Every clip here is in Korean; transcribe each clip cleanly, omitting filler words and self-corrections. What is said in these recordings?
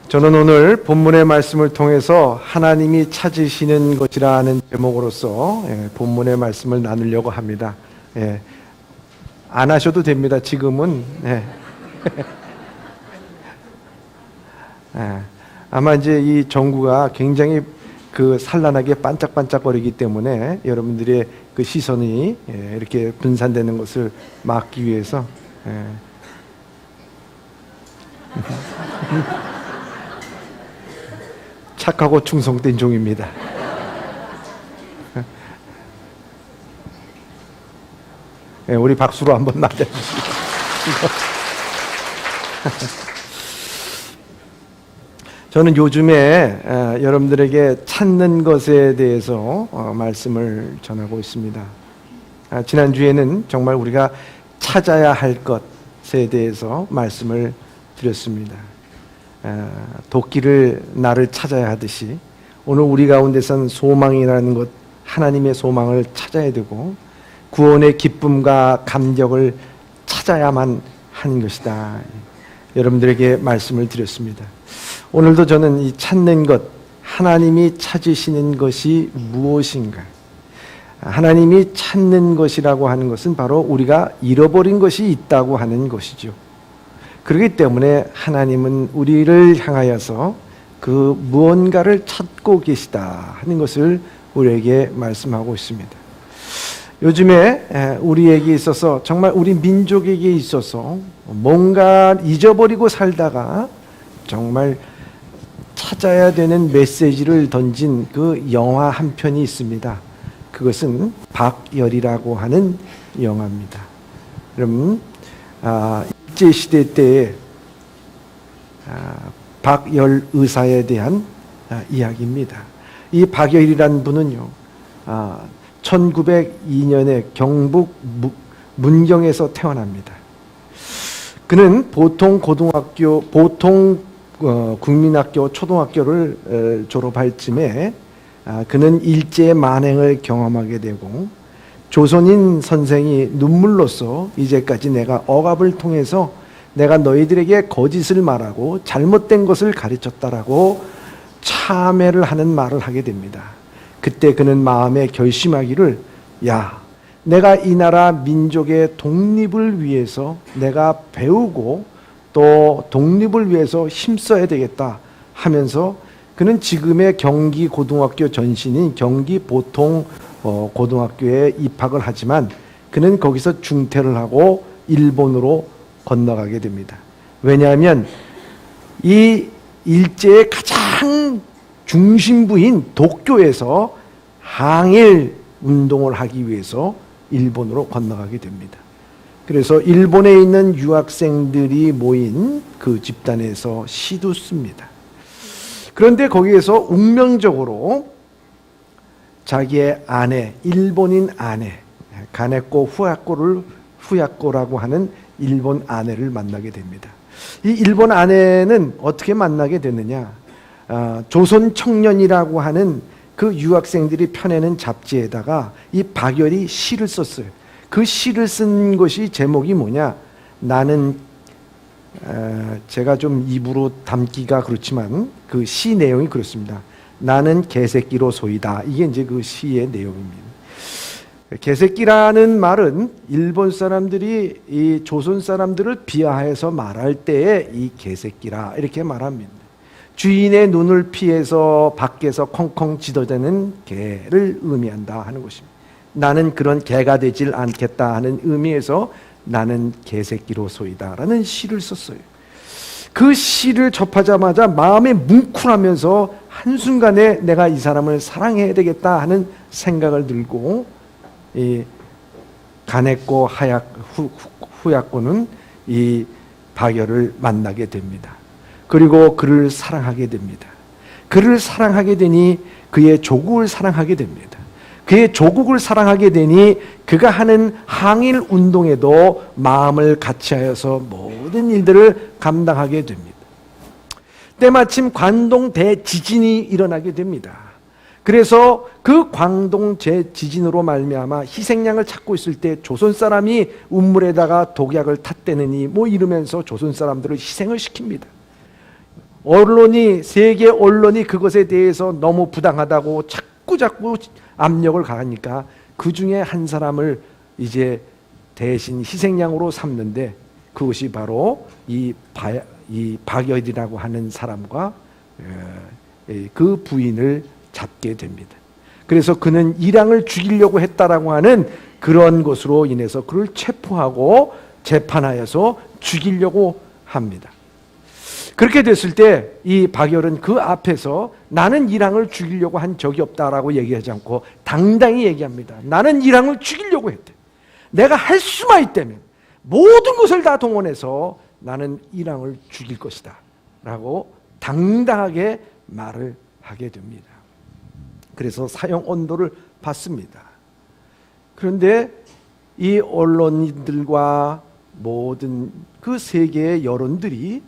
저는 오늘 본문의 말씀을 통해서 하나님이 찾으시는 것이라는 제목으로서 본문의 말씀을 나누려고 합니다. 안 하셔도 됩니다. 지금은. 아마 이제 이 전구가 굉장히 산란하게 반짝반짝거리기 때문에 여러분들의 그 시선이 이렇게 분산되는 것을 막기 위해서 착하고 충성된 종입니다. 우리 박수로 한번 맞아주시고. 저는 요즘에 여러분들에게 찾는 것에 대해서 말씀을 전하고 있습니다. 지난주에는 정말 우리가 찾아야 할 것에 대해서 말씀을 드렸습니다. 도끼를 나를 찾아야 하듯이 오늘 우리 가운데선 소망이라는 것, 하나님의 소망을 찾아야 되고 구원의 기쁨과 감격을 찾아야만 하는 것이다. 여러분들에게 말씀을 드렸습니다. 오늘도 저는 이 찾는 것, 하나님이 찾으시는 것이 무엇인가? 하나님이 찾는 것이라고 하는 것은 바로 우리가 잃어버린 것이 있다고 하는 것이죠. 그렇기 때문에 하나님은 우리를 향하여서 그 무언가를 찾고 계시다 하는 것을 우리에게 말씀하고 있습니다. 요즘에 우리에게 있어서, 정말 우리 민족에게 있어서 뭔가 잊어버리고 살다가 정말 찾아야 되는 메시지를 던진 그 영화 한 편이 있습니다. 그것은 박열이라고 하는 영화입니다. 여러분, 일제시대 때의 박열 의사에 대한 이야기입니다. 이 박열이라는 분은요, 1902년에 경북 문경에서 태어납니다. 그는 보통 고등학교, 국민학교, 초등학교를 졸업할 즈음에 그는 일제의 만행을 경험하게 되고 조선인 선생이 눈물로써 이제까지 내가 억압을 통해서 내가 너희들에게 거짓을 말하고 잘못된 것을 가르쳤다라고 참회를 하는 말을 하게 됩니다. 그때 그는 마음에 결심하기를, 내가 이 나라 민족의 독립을 위해서 내가 배우고 또 독립을 위해서 힘써야 되겠다 하면서 그는 지금의 경기 고등학교 전신인 경기 보통 고등학교에 입학을 하지만 그는 거기서 중퇴를 하고 일본으로 건너가게 됩니다. 왜냐하면 이 일제의 가장 중심부인 도쿄에서 항일 운동을 하기 위해서 일본으로 건너가게 됩니다. 그래서 일본에 있는 유학생들이 모인 그 집단에서 시도 씁니다. 그런데 거기에서 운명적으로 자기의 아내, 일본인 아내, 가네코 후야코라고 하는 일본 아내를 만나게 됩니다. 이 일본 아내는 어떻게 만나게 됐느냐? 조선 청년이라고 하는 그 유학생들이 펴내는 잡지에다가 이 박열이 시를 썼어요. 그 시를 쓴 것이 제목이 뭐냐? 나는, 제가 좀 입으로 담기가 그렇지만 그 시 내용이 그렇습니다. 나는 개새끼로 소이다. 이게 이제 그 시의 내용입니다. 개새끼라는 말은 일본 사람들이 이 조선 사람들을 비하해서 말할 때에 이 개새끼라 이렇게 말합니다. 주인의 눈을 피해서 밖에서 콩콩 짖어대는 개를 의미한다 하는 것입니다. 나는 그런 개가 되질 않겠다 하는 의미에서 나는 개새끼로 소이다 라는 시를 썼어요. 그 시를 접하자마자 마음에 뭉클하면서 한순간에 내가 이 사람을 사랑해야 되겠다 하는 생각을 들고 이 가네코 후야코는 이 박열을 만나게 됩니다. 그리고 그를 사랑하게 됩니다. 그를 사랑하게 되니 그의 조국을 사랑하게 됩니다. 그의 조국을 사랑하게 되니 그가 하는 항일 운동에도 마음을 같이하여서 모든 일들을 감당하게 됩니다. 때마침 관동 대지진이 일어나게 됩니다. 그래서 그 광동 대지진으로 말미암아 희생양을 찾고 있을 때 조선 사람이 운물에다가 독약을 탔대느니 뭐 이러면서 조선 사람들을 희생을 시킵니다. 언론이, 세계 언론이 그것에 대해서 너무 부당하다고 자꾸 압력을 가하니까 그 중에 한 사람을 이제 대신 희생양으로 삼는데, 그것이 바로 이 박열이라고 하는 사람과 그 부인을 잡게 됩니다. 그래서 그는 이랑을 죽이려고 했다라고 하는 그런 것으로 인해서 그를 체포하고 재판하여서 죽이려고 합니다. 그렇게 됐을 때 이 박열은 그 앞에서 나는 이랑을 죽이려고 한 적이 없다라고 얘기하지 않고 당당히 얘기합니다. 나는 이랑을 죽이려고 했대. 내가 할 수만 있다면 모든 것을 다 동원해서 나는 이랑을 죽일 것이다 라고 당당하게 말을 하게 됩니다. 그래서 사형 언도를 받습니다. 그런데 이 언론인들과 모든 그 세계의 여론들이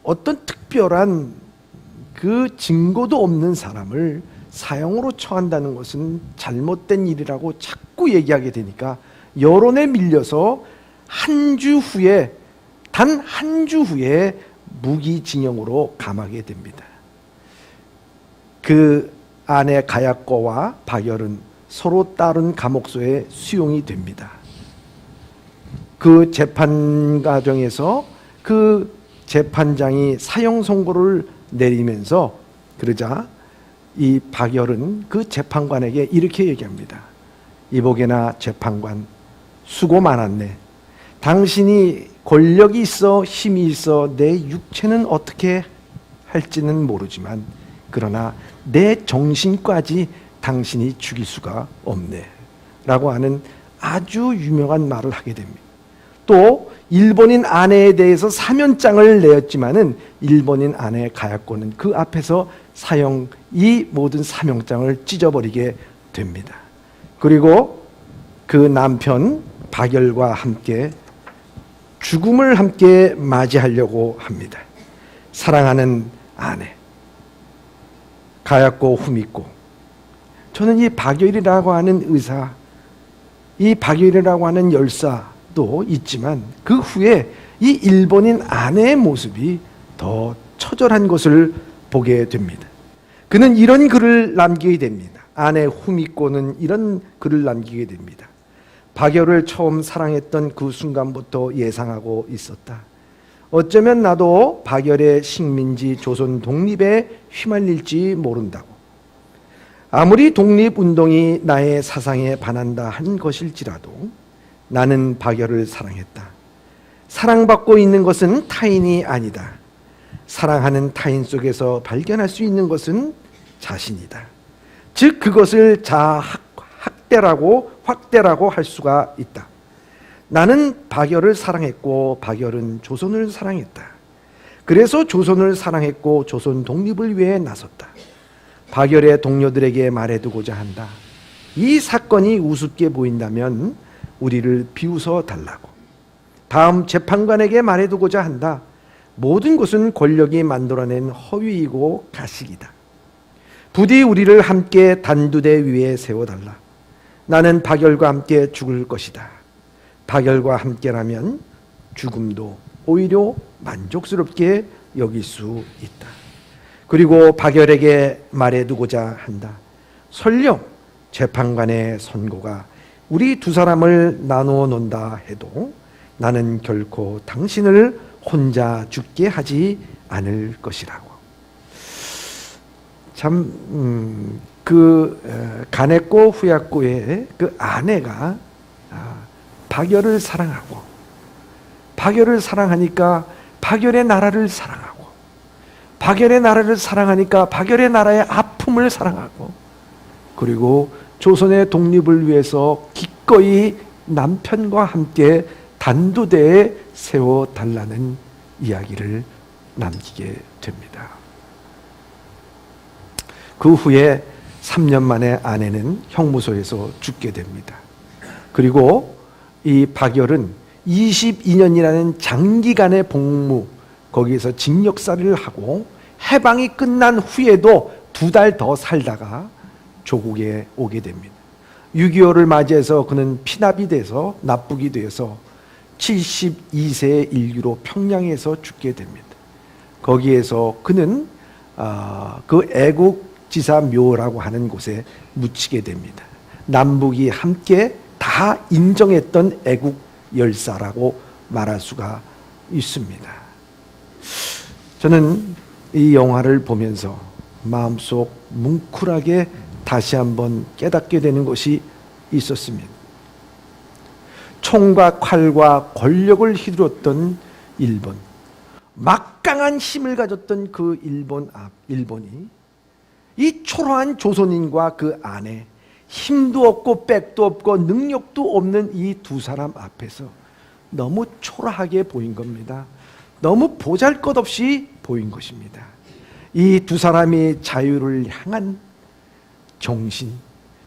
어떤 특별한 그 증거도 없는 사람을 사형으로 처한다는 것은 잘못된 일이라고 자꾸 얘기하게 되니까 여론에 밀려서 단 한 주 후에 무기징역으로 감하게 됩니다. 그 아내 가야코와 박열은 서로 다른 감옥소에 수용이 됩니다. 그 재판 과정에서 그 재판장이 사형 선고를 내리면서 그러자 이 박열은 그 재판관에게 이렇게 얘기합니다. 이보게나 재판관, 수고 많았네. 당신이 권력이 있어 힘이 있어 내 육체는 어떻게 할지는 모르지만 그러나 내 정신까지 당신이 죽일 수가 없네 라고 하는 아주 유명한 말을 하게 됩니다. 또 일본인 아내에 대해서 사면장을 내었지만은 일본인 아내 가야코는 그 앞에서 이 모든 사면장을 찢어버리게 됩니다. 그리고 그 남편 박열과 함께 죽음을 함께 맞이하려고 합니다. 사랑하는 아내 가야코 후미코, 저는 이 박열이라고 하는 의사, 이 박열이라고 하는 열사도 있지만 그 후에 이 일본인 아내의 모습이 더 처절한 것을 보게 됩니다. 그는 이런 글을 남기게 됩니다. 아내 후미코는 이런 글을 남기게 됩니다. 박열을 처음 사랑했던 그 순간부터 예상하고 있었다. 어쩌면 나도 박열의 식민지 조선 독립에 휘말릴지 모른다고. 아무리 독립운동이 나의 사상에 반한다 한 것일지라도 나는 박열을 사랑했다. 사랑받고 있는 것은 타인이 아니다. 사랑하는 타인 속에서 발견할 수 있는 것은 자신이다. 즉 그것을 확대라고 할 수가 있다. 나는 박열을 사랑했고 박열은 조선을 사랑했다. 그래서 조선을 사랑했고 조선 독립을 위해 나섰다. 박열의 동료들에게 말해두고자 한다. 이 사건이 우습게 보인다면 우리를 비웃어 달라고. 다음 재판관에게 말해두고자 한다. 모든 것은 권력이 만들어낸 허위이고 가식이다. 부디 우리를 함께 단두대 위에 세워달라. 나는 박열과 함께 죽을 것이다. 박열과 함께라면 죽음도 오히려 만족스럽게 여길 수 있다. 그리고 박열에게 말해두고자 한다. 설령 재판관의 선고가 우리 두 사람을 나누어 놓는다 해도 나는 결코 당신을 혼자 죽게 하지 않을 것이라고. 참 가네코 후야코의 그 아내가 박열을 사랑하고 박열을 사랑하니까 박열의 나라를 사랑하고 박열의 나라를 사랑하니까 박열의 나라의 아픔을 사랑하고 그리고 조선의 독립을 위해서 기꺼이 남편과 함께 단두대에 세워달라는 이야기를 남기게 됩니다. 그 후에 3년 만에 아내는 형무소에서 죽게 됩니다. 그리고 이 박열은 22년이라는 장기간의 복무, 거기에서 징역살이를 하고 해방이 끝난 후에도 2달 더 살다가 조국에 오게 됩니다. 6.25를 맞이해서 그는 피납이 돼서 납북이 되어서 72세의 일기로 평양에서 죽게 됩니다. 거기에서 그는 그 애국 지사 묘라고 하는 곳에 묻히게 됩니다. 남북이 함께 다 인정했던 애국 열사라고 말할 수가 있습니다. 저는 이 영화를 보면서 마음속 뭉클하게 다시 한번 깨닫게 되는 것이 있었습니다. 총과 칼과 권력을 휘둘렀던 일본, 막강한 힘을 가졌던 그 일본이 이 초라한 조선인과 그 안에 힘도 없고 백도 없고 능력도 없는 이 두 사람 앞에서 너무 초라하게 보인 겁니다. 너무 보잘것없이 보인 것입니다. 이 두 사람이 자유를 향한 정신,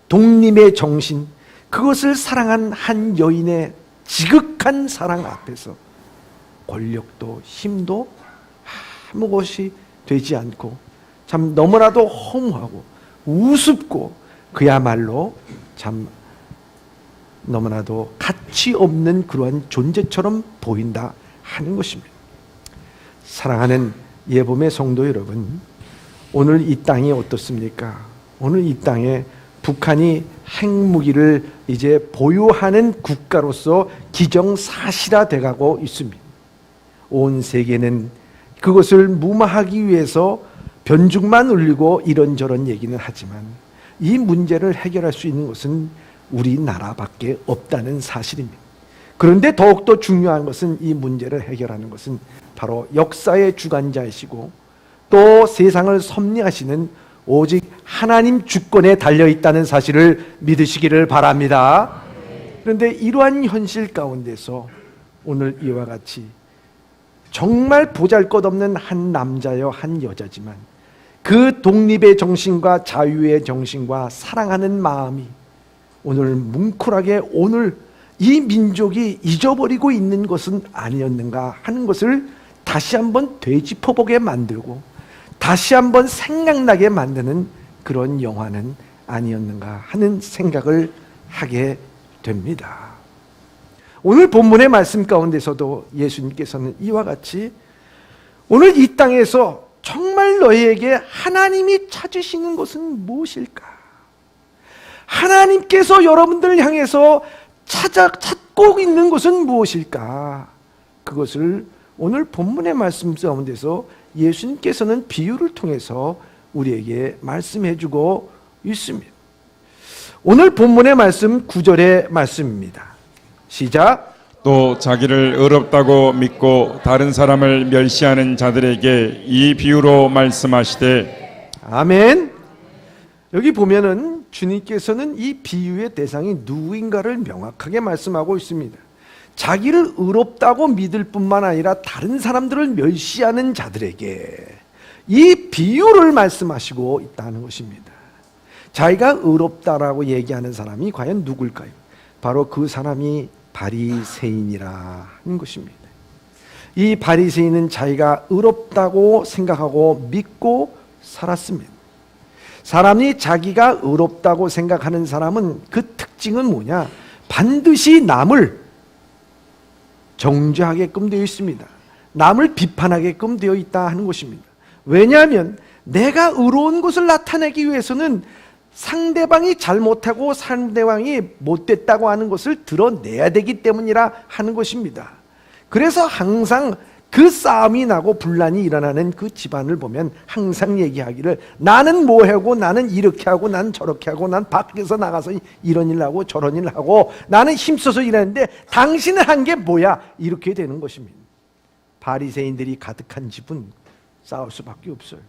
독립의 정신, 그것을 사랑한 한 여인의 지극한 사랑 앞에서 권력도 힘도 아무것이 되지 않고 참 너무나도 허무하고 우습고 그야말로 참 너무나도 가치 없는 그러한 존재처럼 보인다 하는 것입니다. 사랑하는 예봄의 성도 여러분, 오늘 이 땅이 어떻습니까? 오늘 이 땅에 북한이 핵무기를 이제 보유하는 국가로서 기정사실화돼 가고 있습니다. 온 세계는 그것을 무마하기 위해서 변죽만 울리고 이런저런 얘기는 하지만 이 문제를 해결할 수 있는 것은 우리나라밖에 없다는 사실입니다. 그런데 더욱더 중요한 것은 이 문제를 해결하는 것은 바로 역사의 주관자이시고 또 세상을 섭리하시는 오직 하나님 주권에 달려있다는 사실을 믿으시기를 바랍니다. 그런데 이러한 현실 가운데서 오늘 이와 같이 정말 보잘것없는 한 남자여 한 여자지만 그 독립의 정신과 자유의 정신과 사랑하는 마음이 오늘 뭉클하게 오늘 이 민족이 잊어버리고 있는 것은 아니었는가 하는 것을 다시 한번 되짚어보게 만들고 다시 한번 생각나게 만드는 그런 영화는 아니었는가 하는 생각을 하게 됩니다. 오늘 본문의 말씀 가운데서도 예수님께서는 이와 같이 오늘 이 땅에서 정말 너희에게 하나님이 찾으시는 것은 무엇일까? 하나님께서 여러분들을 향해서 찾고 있는 것은 무엇일까? 그것을 오늘 본문의 말씀 가운데서 예수님께서는 비유를 통해서 우리에게 말씀해 주고 있습니다. 오늘 본문의 말씀 9절의 말씀입니다. 시작. 또 자기를 의롭다고 믿고 다른 사람을 멸시하는 자들에게 이 비유로 말씀하시되. 아멘. 여기 보면은 주님께서는 이 비유의 대상이 누구인가를 명확하게 말씀하고 있습니다. 자기를 의롭다고 믿을 뿐만 아니라 다른 사람들을 멸시하는 자들에게 이 비유를 말씀하시고 있다는 것입니다. 자기가 의롭다라고 얘기하는 사람이 과연 누굴까요? 바로 그 사람이 바리새인이라 하는 것입니다. 이 바리새인은 자기가 의롭다고 생각하고 믿고 살았습니다. 사람이 자기가 의롭다고 생각하는 사람은 그 특징은 뭐냐? 반드시 남을 정죄하게끔 되어 있습니다. 남을 비판하게끔 되어 있다 하는 것입니다. 왜냐하면 내가 의로운 것을 나타내기 위해서는 상대방이 잘못하고 상대방이 못됐다고 하는 것을 드러내야 되기 때문이라 하는 것입니다. 그래서 항상 그 싸움이 나고 분란이 일어나는 그 집안을 보면 항상 얘기하기를 나는 뭐 하고 나는 이렇게 하고 난 저렇게 하고 난 밖에서 나가서 이런 일 하고 저런 일 하고 나는 힘써서 일하는데 당신은 한 게 뭐야? 이렇게 되는 것입니다. 바리새인들이 가득한 집은 싸울 수밖에 없어요.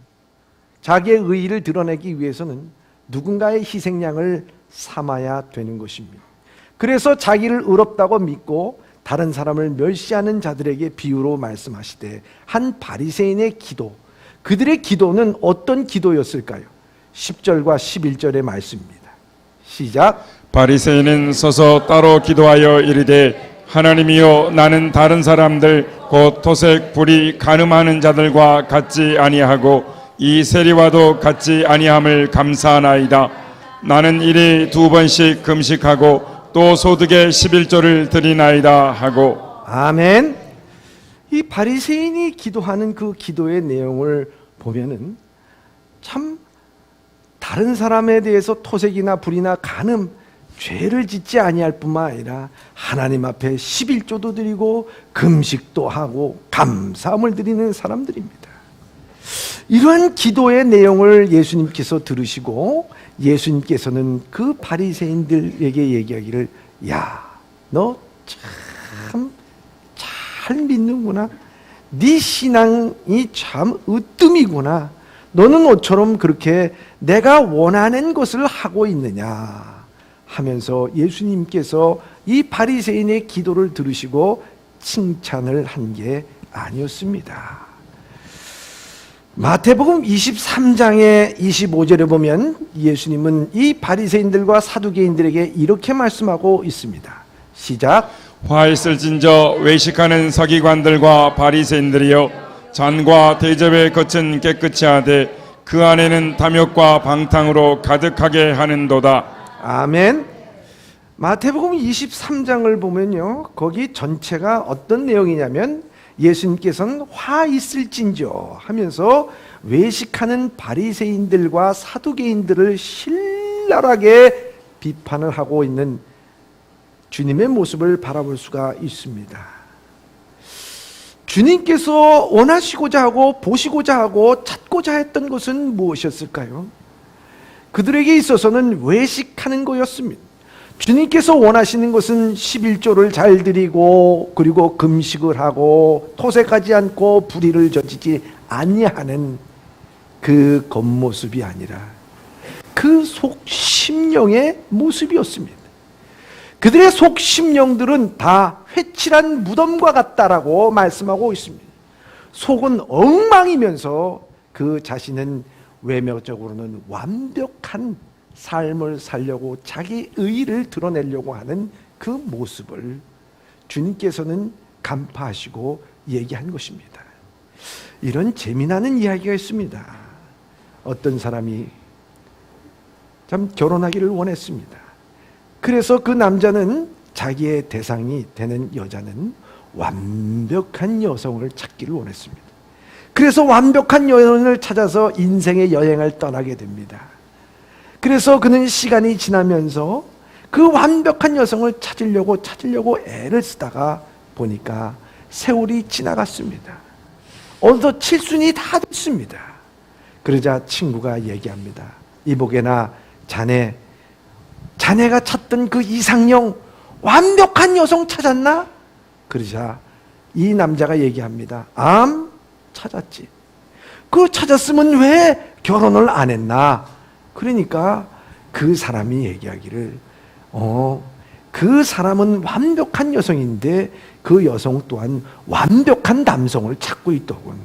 자기의 의의를 드러내기 위해서는 누군가의 희생양을 삼아야 되는 것입니다. 그래서 자기를 의롭다고 믿고 다른 사람을 멸시하는 자들에게 비유로 말씀하시되 한 바리새인의 기도, 그들의 기도는 어떤 기도였을까요? 10절과 11절의 말씀입니다. 시작. 바리새인은 서서 따로 기도하여 이르되 하나님이여 나는 다른 사람들 곧 토색 불의 간음하는 자들과 같지 아니하고 이 세리와도 같지 아니함을 감사하나이다. 나는 일이 2번씩 금식하고 또 소득의 11조를 드리나이다 하고. 아멘. 이 바리새인이 기도하는 그 기도의 내용을 보면은 참 다른 사람에 대해서 토색이나 불이나 간음, 죄를 짓지 아니할 뿐만 아니라 하나님 앞에 11조도 드리고 금식도 하고 감사함을 드리는 사람들입니다. 이러한 기도의 내용을 예수님께서 들으시고 예수님께서는 그 바리새인들에게 얘기하기를, 야, 너 참 잘 믿는구나. 네 신앙이 참 으뜸이구나. 너는 너처럼 그렇게 내가 원하는 것을 하고 있느냐 하면서 예수님께서 이 바리새인의 기도를 들으시고 칭찬을 한 게 아니었습니다. 마태복음 23장의 25절에 보면 예수님은 이 바리새인들과 사두개인들에게 이렇게 말씀하고 있습니다. 시작. 화 있을진저 외식하는 서기관들과 바리새인들이여, 잔과 대접에 겉은 깨끗이 하되 그 안에는 탐욕과 방탕으로 가득하게 하는도다. 아멘. 마태복음 23장을 보면요, 거기 전체가 어떤 내용이냐면 예수님께서는 화 있을진저 하면서 외식하는 바리새인들과 사두개인들을 신랄하게 비판을 하고 있는 주님의 모습을 바라볼 수가 있습니다. 주님께서 원하시고자 하고 보시고자 하고 찾고자 했던 것은 무엇이었을까요? 그들에게 있어서는 외식하는 거였습니다. 주님께서 원하시는 것은 11조를 잘 드리고 그리고 금식을 하고 토색하지 않고 불의를 저지지 아니하는 그 겉모습이 아니라 그 속심령의 모습이었습니다. 그들의 속심령들은 다 회칠한 무덤과 같다라고 말씀하고 있습니다. 속은 엉망이면서 그 자신은 외면적으로는 완벽한 삶을 살려고 자기 의의를 드러내려고 하는 그 모습을 주님께서는 간파하시고 얘기한 것입니다. 이런 재미나는 이야기가 있습니다. 어떤 사람이 참 결혼하기를 원했습니다. 그래서 그 남자는 자기의 대상이 되는 여자는 완벽한 여성을 찾기를 원했습니다. 그래서 완벽한 여성을 찾아서 인생의 여행을 떠나게 됩니다. 그래서 그는 시간이 지나면서 그 완벽한 여성을 찾으려고 애를 쓰다가 보니까 세월이 지나갔습니다. 어느덧 칠순이 다 됐습니다. 그러자 친구가 얘기합니다. 이보게나 자네가 찾던 그 이상형 완벽한 여성 찾았나? 그러자 이 남자가 얘기합니다. 찾았지. 그 찾았으면 왜 결혼을 안 했나? 그러니까 그 사람이 얘기하기를 그 사람은 완벽한 여성인데 그 여성 또한 완벽한 남성을 찾고 있더군.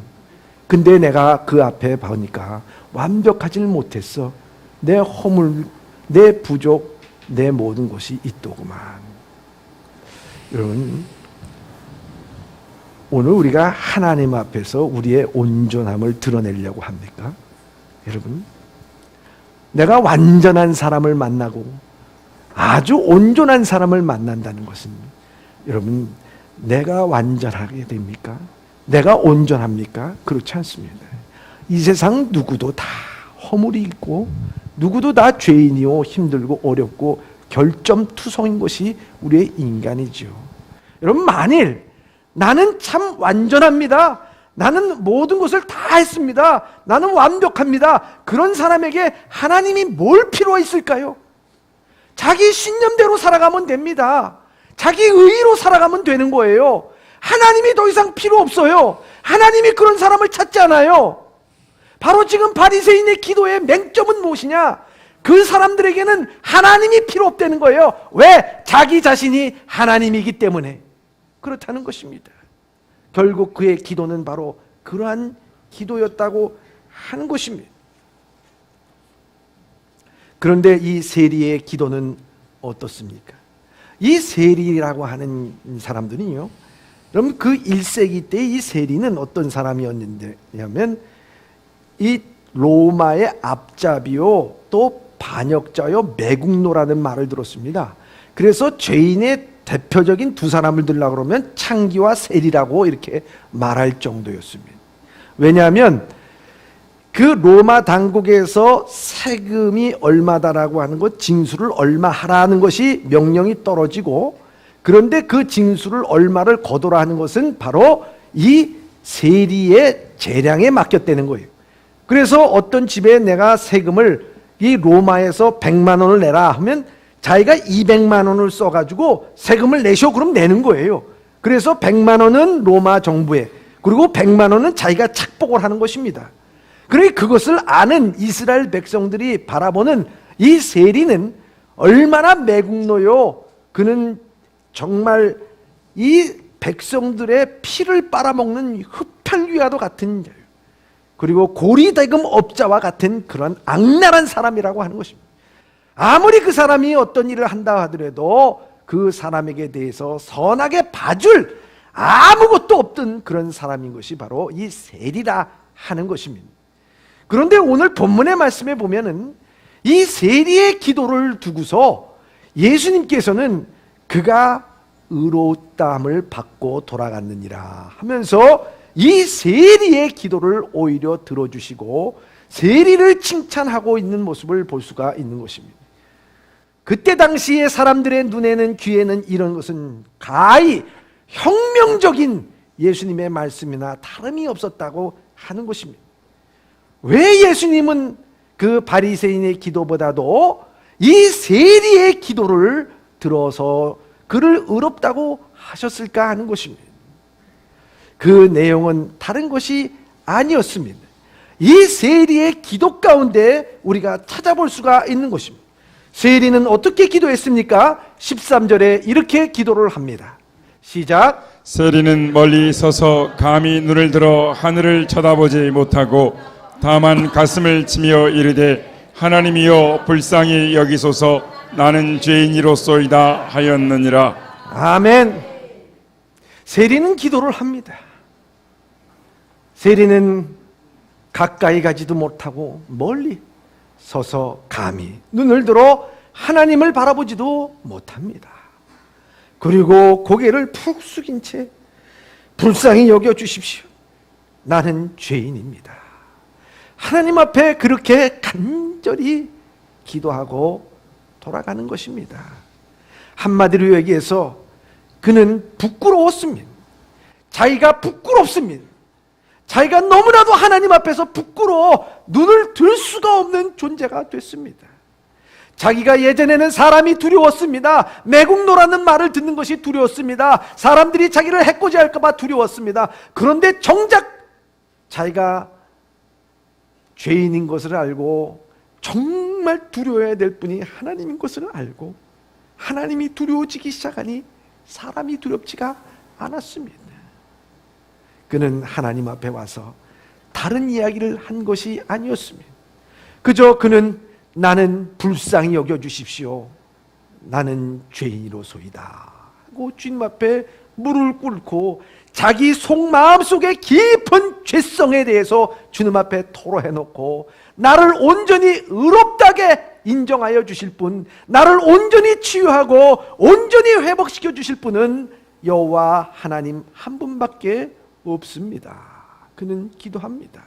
근데 내가 그 앞에 보니까 완벽하질 못했어. 내 허물, 내 부족, 내 모든 것이 있더구만. 여러분, 오늘 우리가 하나님 앞에서 우리의 온전함을 드러내려고 합니까? 여러분, 내가 완전한 사람을 만나고 아주 온전한 사람을 만난다는 것은 여러분, 내가 완전하게 됩니까? 내가 온전합니까? 그렇지 않습니다. 이 세상 누구도 다 허물이 있고 누구도 다 죄인이요 힘들고 어렵고 결점투성인 것이 우리의 인간이죠. 여러분, 만일 나는 참 완전합니다, 나는 모든 것을 다 했습니다, 나는 완벽합니다, 그런 사람에게 하나님이 뭘 필요가 있을까요? 자기 신념대로 살아가면 됩니다. 자기 의의로 살아가면 되는 거예요. 하나님이 더 이상 필요 없어요. 하나님이 그런 사람을 찾지 않아요. 바로 지금 바리새인의 기도의 맹점은 무엇이냐? 그 사람들에게는 하나님이 필요 없다는 거예요. 왜? 자기 자신이 하나님이기 때문에 그렇다는 것입니다. 결국 그의 기도는 바로 그러한 기도였다고 하는 것입니다. 그런데 이 세리의 기도는 어떻습니까? 이 세리라고 하는 사람들은요, 그럼 그 1세기 때 이 세리는 어떤 사람이었냐면 이 로마의 앞잡이요 또 반역자요 매국노라는 말을 들었습니다. 그래서 죄인의 대표적인 두 사람을 들라 그러면 창기와 세리라고 이렇게 말할 정도였습니다. 왜냐하면 그 로마 당국에서 세금이 얼마다라고 하는 것, 징수를 얼마 하라는 것이 명령이 떨어지고, 그런데 그 징수를 얼마를 거둬라 하는 것은 바로 이 세리의 재량에 맡겼다는 거예요. 그래서 어떤 집에 내가 세금을 이 로마에서 100만 원을 내라 하면 자기가 200만 원을 써가지고 세금을 내셔 그럼 내는 거예요. 그래서 100만 원은 로마 정부에, 그리고 100만 원은 자기가 착복을 하는 것입니다. 그러니 그것을 아는 이스라엘 백성들이 바라보는 이 세리는 얼마나 매국노요. 그는 정말 이 백성들의 피를 빨아먹는 흡혈귀와도 같은, 그리고 고리대금 업자와 같은 그런 악랄한 사람이라고 하는 것입니다. 아무리 그 사람이 어떤 일을 한다 하더라도 그 사람에게 대해서 선하게 봐줄 아무것도 없던 그런 사람인 것이 바로 이 세리라 하는 것입니다. 그런데 오늘 본문의 말씀에 보면은 이 세리의 기도를 두고서 예수님께서는 그가 의롭다함을 받고 돌아갔느니라 하면서 이 세리의 기도를 오히려 들어주시고 세리를 칭찬하고 있는 모습을 볼 수가 있는 것입니다. 그때 당시에 사람들의 눈에는, 귀에는 이런 것은 가히 혁명적인 예수님의 말씀이나 다름이 없었다고 하는 것입니다. 왜 예수님은 그 바리새인의 기도보다도 이 세리의 기도를 들어서 그를 의롭다고 하셨을까 하는 것입니다. 그 내용은 다른 것이 아니었습니다. 이 세리의 기도 가운데 우리가 찾아볼 수가 있는 것입니다. 세리는 어떻게 기도했습니까? 13절에 이렇게 기도를 합니다. 시작. 세리는 멀리 서서 감히 눈을 들어 하늘을 쳐다보지 못하고 다만 가슴을 치며 이르되 하나님이여 불쌍히 여기소서 나는 죄인이로소이다 하였느니라. 아멘. 세리는 기도를 합니다. 세리는 가까이 가지도 못하고 멀리 서서 감히 눈을 들어 하나님을 바라보지도 못합니다. 그리고 고개를 푹 숙인 채 불쌍히 여겨주십시오. 나는 죄인입니다. 하나님 앞에 그렇게 간절히 기도하고 돌아가는 것입니다. 한마디로 얘기해서 그는 부끄러웠습니다. 자기가 부끄럽습니다. 자기가 너무나도 하나님 앞에서 부끄러워 눈을 들 수가 없는 존재가 됐습니다. 자기가 예전에는 사람이 두려웠습니다. 매국노라는 말을 듣는 것이 두려웠습니다. 사람들이 자기를 해코지할까 봐 두려웠습니다. 그런데 정작 자기가 죄인인 것을 알고 정말 두려워해야 될 분이 하나님인 것을 알고 하나님이 두려워지기 시작하니 사람이 두렵지가 않았습니다. 그는 하나님 앞에 와서 다른 이야기를 한 것이 아니었습니다. 그저 그는 나는 불쌍히 여겨주십시오. 나는 죄인이로소이다 하고 주님 앞에 무릎을 꿇고 자기 속마음 속의 깊은 죄성에 대해서 주님 앞에 토로해놓고 나를 온전히 의롭다게 인정하여 주실 분, 나를 온전히 치유하고 온전히 회복시켜 주실 분은 여호와 하나님 한 분밖에 없습니다. 그는 기도합니다.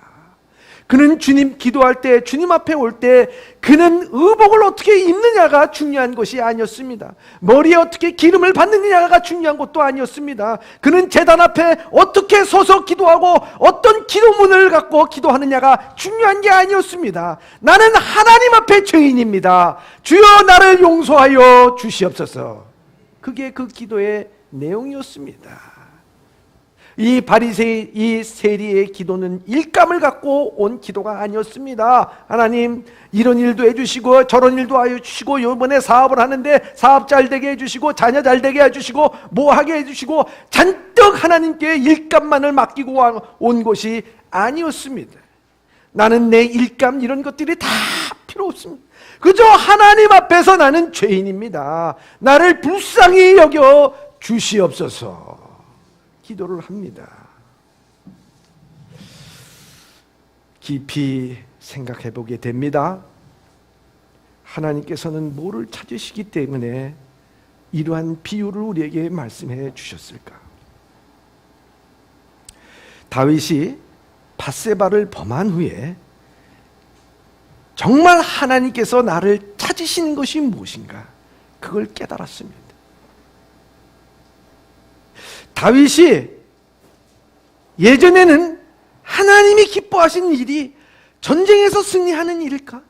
그는 주님 기도할 때, 주님 앞에 올 때 그는 의복을 어떻게 입느냐가 중요한 것이 아니었습니다. 머리에 어떻게 기름을 받느냐가 중요한 것도 아니었습니다. 그는 제단 앞에 어떻게 서서 기도하고 어떤 기도문을 갖고 기도하느냐가 중요한 게 아니었습니다. 나는 하나님 앞에 죄인입니다. 주여 나를 용서하여 주시옵소서. 그게 그 기도의 내용이었습니다. 이 바리새인, 이 세리의 기도는 일감을 갖고 온 기도가 아니었습니다. 하나님 이런 일도 해주시고 저런 일도 해주시고 이번에 사업을 하는데 사업 잘 되게 해주시고 자녀 잘 되게 해주시고 뭐 하게 해주시고 잔뜩 하나님께 일감만을 맡기고 온 것이 아니었습니다. 나는 내 일감 이런 것들이 다 필요 없습니다. 그저 하나님 앞에서 나는 죄인입니다. 나를 불쌍히 여겨 주시옵소서. 기도를 합니다. 깊이 생각해 보게 됩니다. 하나님께서는 뭐를 찾으시기 때문에 이러한 비유를 우리에게 말씀해 주셨을까? 다윗이 밧세바를 범한 후에 정말 하나님께서 나를 찾으시는 것이 무엇인가? 그걸 깨달았습니다. 다윗이 예전에는 하나님이 기뻐하시는 일이 전쟁에서 승리하는 일일까?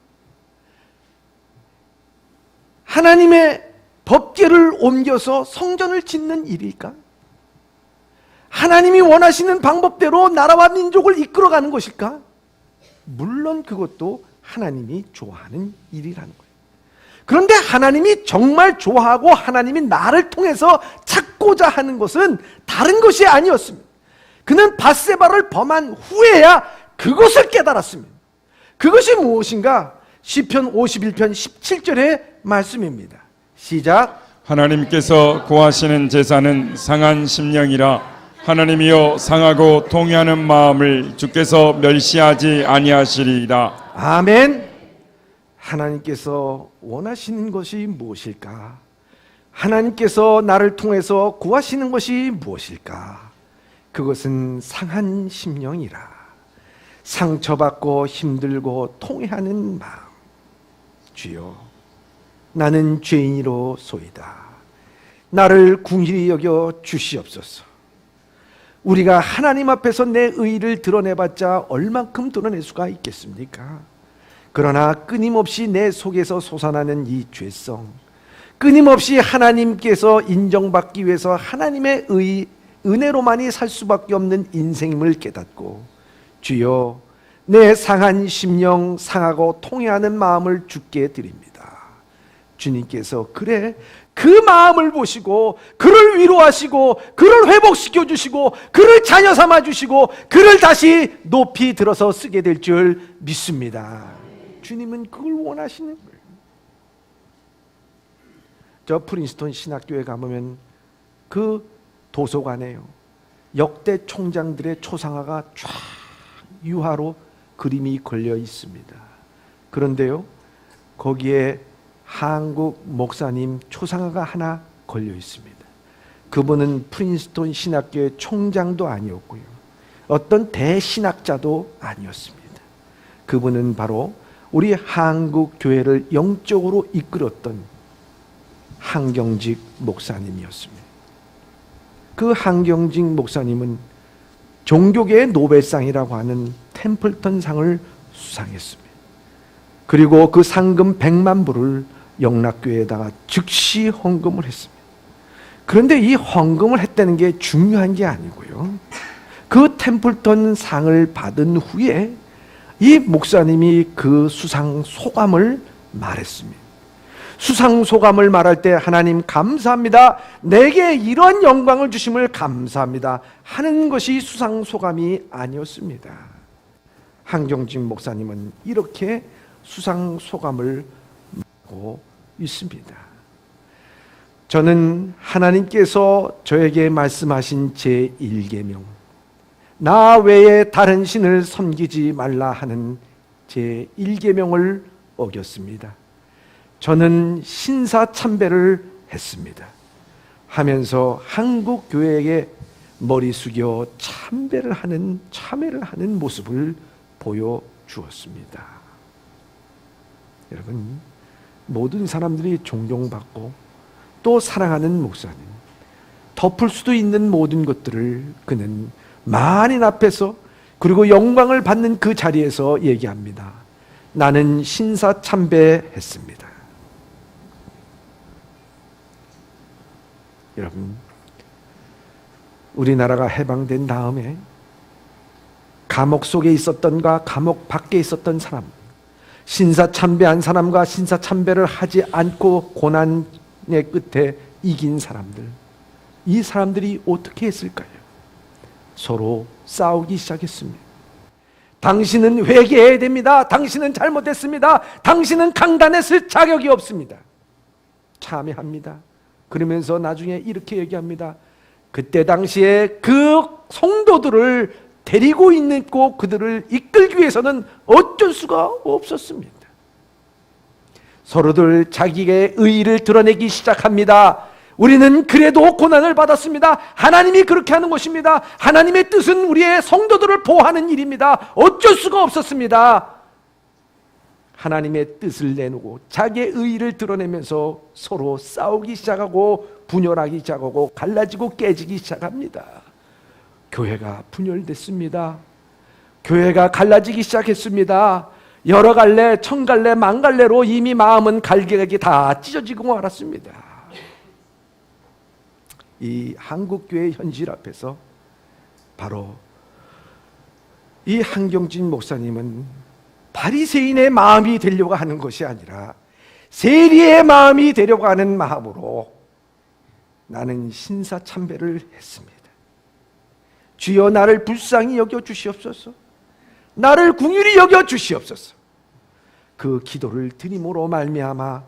하나님의 법궤를 옮겨서 성전을 짓는 일일까? 하나님이 원하시는 방법대로 나라와 민족을 이끌어가는 것일까? 물론 그것도 하나님이 좋아하는 일이라는 거예요. 그런데 하나님이 정말 좋아하고 하나님이 나를 통해서 찾고자 하는 것은 다른 것이 아니었습니다. 그는 밧세바를 범한 후에야 그것을 깨달았습니다. 그것이 무엇인가? 시편 51편 17절의 말씀입니다. 시작. 하나님께서 구하시는 제사는 상한 심령이라 하나님이여 상하고 통회하는 마음을 주께서 멸시하지 아니하시리이다. 아멘. 하나님께서 원하시는 것이 무엇일까? 하나님께서 나를 통해서 구하시는 것이 무엇일까? 그것은 상한 심령이라. 상처받고 힘들고 통회하는 마음. 주여, 나는 죄인이로소이다. 나를 긍휼히 여겨 주시옵소서. 우리가 하나님 앞에서 내 의를 드러내봤자 얼만큼 드러낼 수가 있겠습니까? 그러나 끊임없이 내 속에서 솟아나는 이 죄성, 끊임없이 하나님께서 인정받기 위해서 하나님의 은혜로만이 살 수밖에 없는 인생임을 깨닫고, 주여, 내 상한 심령, 상하고 통회하는 마음을 주께 드립니다. 주님께서 그래, 그 마음을 보시고 그를 위로하시고 그를 회복시켜 주시고 그를 자녀 삼아 주시고 그를 다시 높이 들어서 쓰게 될 줄 믿습니다. 주님은 그걸 원하시는 거예요. 저 프린스턴 신학교에 가보면 그 도서관에요, 역대 총장들의 초상화가 쫙 유화로 그림이 걸려 있습니다. 그런데요, 거기에 한국 목사님 초상화가 하나 걸려 있습니다. 그분은 프린스턴 신학교의 총장도 아니었고요, 어떤 대신학자도 아니었습니다. 그분은 바로 우리 한국 교회를 영적으로 이끌었던 한경직 목사님이었습니다. 그 한경직 목사님은 종교계의 노벨상이라고 하는 템플턴 상을 수상했습니다. 그리고 그 상금 100만 불을 영락교회에다가 즉시 헌금을 했습니다. 그런데 이 헌금을 했다는 게 중요한 게 아니고요, 그 템플턴 상을 받은 후에 이 목사님이 그 수상 소감을 말했습니다. 수상 소감을 말할 때 하나님 감사합니다, 내게 이런 영광을 주심을 감사합니다 하는 것이 수상 소감이 아니었습니다. 한경진 목사님은 이렇게 수상 소감을 하고 있습니다. 저는 하나님께서 저에게 말씀하신 제1계명, 나 외에 다른 신을 섬기지 말라 하는 제1계명을 어겼습니다. 저는 신사참배를 했습니다. 하면서 한국 교회에게 머리 숙여 참배를 하는, 참회를 하는 모습을 보여주었습니다. 여러분, 모든 사람들이 존경받고 또 사랑하는 목사님, 덮을 수도 있는 모든 것들을 그는 만인 앞에서 그리고 영광을 받는 그 자리에서 얘기합니다. 나는 신사참배했습니다. 여러분, 우리나라가 해방된 다음에 감옥 속에 있었던가 감옥 밖에 있었던 사람, 신사참배한 사람과 신사참배를 하지 않고 고난의 끝에 이긴 사람들, 이 사람들이 어떻게 했을까요? 서로 싸우기 시작했습니다. 당신은 회개해야 됩니다. 당신은 잘못했습니다. 당신은 강단했을 자격이 없습니다. 참회합니다. 그러면서 나중에 이렇게 얘기합니다. 그때 당시에 그 성도들을 데리고 있고 그들을 이끌기 위해서는 어쩔 수가 없었습니다. 서로들 자기의 의의를 드러내기 시작합니다. 우리는 그래도 고난을 받았습니다. 하나님이 그렇게 하는 것입니다. 하나님의 뜻은 우리의 성도들을 보호하는 일입니다. 어쩔 수가 없었습니다. 하나님의 뜻을 내놓고 자기의 의의를 드러내면서 서로 싸우기 시작하고 분열하기 시작하고 갈라지고 깨지기 시작합니다. 교회가 분열됐습니다. 교회가 갈라지기 시작했습니다. 여러 갈래, 천 갈래, 만 갈래로 이미 마음은 갈개각이 다 찢어지고 말았습니다. 이 한국교회의 현실 앞에서 바로 이 한경진 목사님은 바리새인의 마음이 되려고 하는 것이 아니라 세리의 마음이 되려고 하는 마음으로 나는 신사참배를 했습니다. 주여 나를 불쌍히 여겨 주시옵소서. 나를 긍휼히 여겨 주시옵소서. 그 기도를 드림으로 말미암아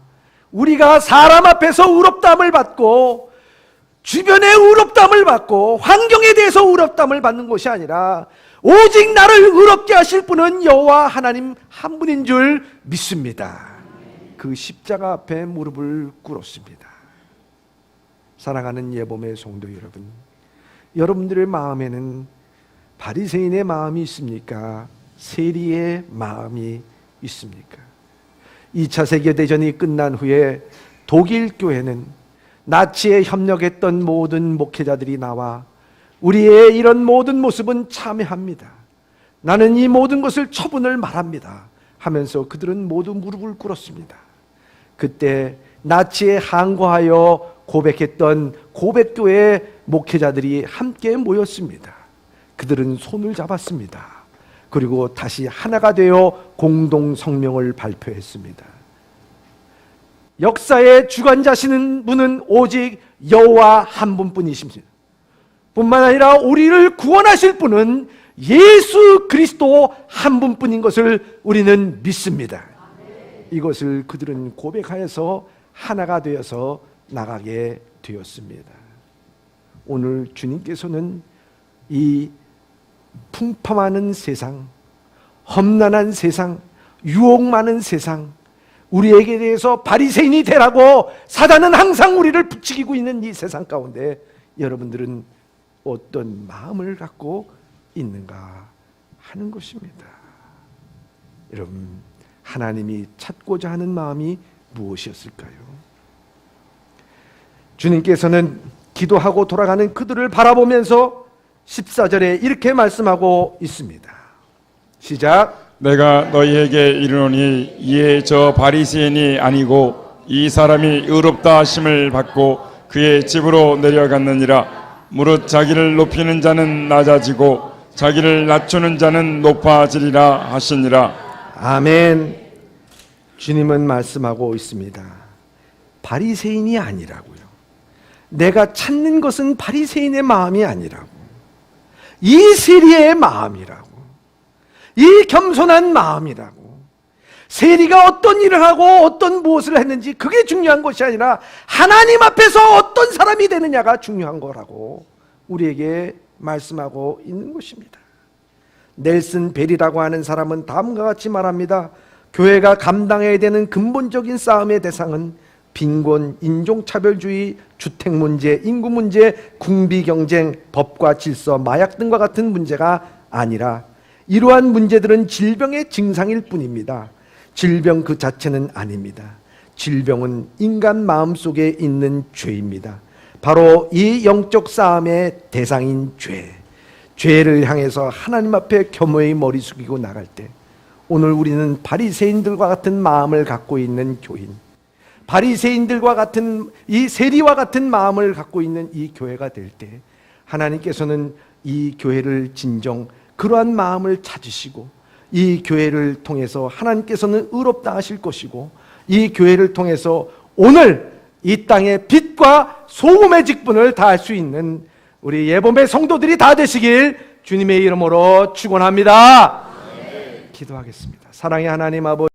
우리가 사람 앞에서 의롭다함을 받고 주변의 의롭다함을 받고 환경에 대해서 의롭다함을 받는 것이 아니라 오직 나를 의롭게 하실 분은 여호와 하나님 한 분인 줄 믿습니다. 그 십자가 앞에 무릎을 꿇었습니다. 사랑하는 예범의 성도 여러분, 여러분들의 마음에는 바리새인의 마음이 있습니까? 세리의 마음이 있습니까? 2차 세계대전이 끝난 후에 독일 교회는 나치에 협력했던 모든 목회자들이 나와 우리의 이런 모든 모습은 참회합니다. 나는 이 모든 것을 처분을 말합니다. 하면서 그들은 모두 무릎을 꿇었습니다. 그때 나치에 항거하여 고백했던 고백교회 목회자들이 함께 모였습니다. 그들은 손을 잡았습니다. 그리고 다시 하나가 되어 공동 성명을 발표했습니다. 역사의 주관자시는 분은 오직 여호와 한 분뿐이십니다. 뿐만 아니라 우리를 구원하실 분은 예수 그리스도 한 분뿐인 것을 우리는 믿습니다. 이것을 그들은 고백하여서 하나가 되어서 나가게 되었습니다. 오늘 주님께서는 이 풍파많은 세상, 험난한 세상, 유혹 많은 세상, 우리에게 대해서 바리새인이 되라고 사단은 항상 우리를 부추기고 있는 이 세상 가운데 여러분들은 어떤 마음을 갖고 있는가 하는 것입니다. 여러분, 하나님이 찾고자 하는 마음이 무엇이었을까요? 주님께서는 기도하고 돌아가는 그들을 바라보면서 14절에 이렇게 말씀하고 있습니다. 시작. 내가 너희에게 이르노니 이에 저 바리새인이 아니고 이 사람이 의롭다 하심을 받고 그의 집으로 내려갔느니라. 무릇 자기를 높이는 자는 낮아지고 자기를 낮추는 자는 높아지리라 하시니라. 아멘. 주님은 말씀하고 있습니다. 바리새인이 아니라고요. 내가 찾는 것은 바리새인의 마음이 아니라고. 이 세리의 마음이라고. 이 겸손한 마음이라고. 세리가 어떤 일을 하고 어떤 무엇을 했는지 그게 중요한 것이 아니라 하나님 앞에서 어떤 사람이 되느냐가 중요한 거라고 우리에게 말씀하고 있는 것입니다. 넬슨 벨이라고 하는 사람은 다음과 같이 말합니다. 교회가 감당해야 되는 근본적인 싸움의 대상은 빈곤, 인종차별주의, 주택 문제, 인구 문제, 군비 경쟁, 법과 질서, 마약 등과 같은 문제가 아니라 이러한 문제들은 질병의 증상일 뿐입니다. 질병 그 자체는 아닙니다. 질병은 인간 마음속에 있는 죄입니다. 바로 이 영적 싸움의 대상인 죄를 향해서 하나님 앞에 겸허히 머리 숙이고 나갈 때 오늘 우리는 바리새인들과 같은 마음을 갖고 있는 교인, 바리새인들과 같은 이 세리와 같은 마음을 갖고 있는 이 교회가 될 때 하나님께서는 이 교회를 진정 그러한 마음을 찾으시고 이 교회를 통해서 하나님께서는 의롭다 하실 것이고 이 교회를 통해서 오늘 이 땅의 빛과 소금의 직분을 다할 수 있는 우리 예범의 성도들이 다 되시길 주님의 이름으로 축원합니다. 기도하겠습니다. 사랑의 하나님 아버지,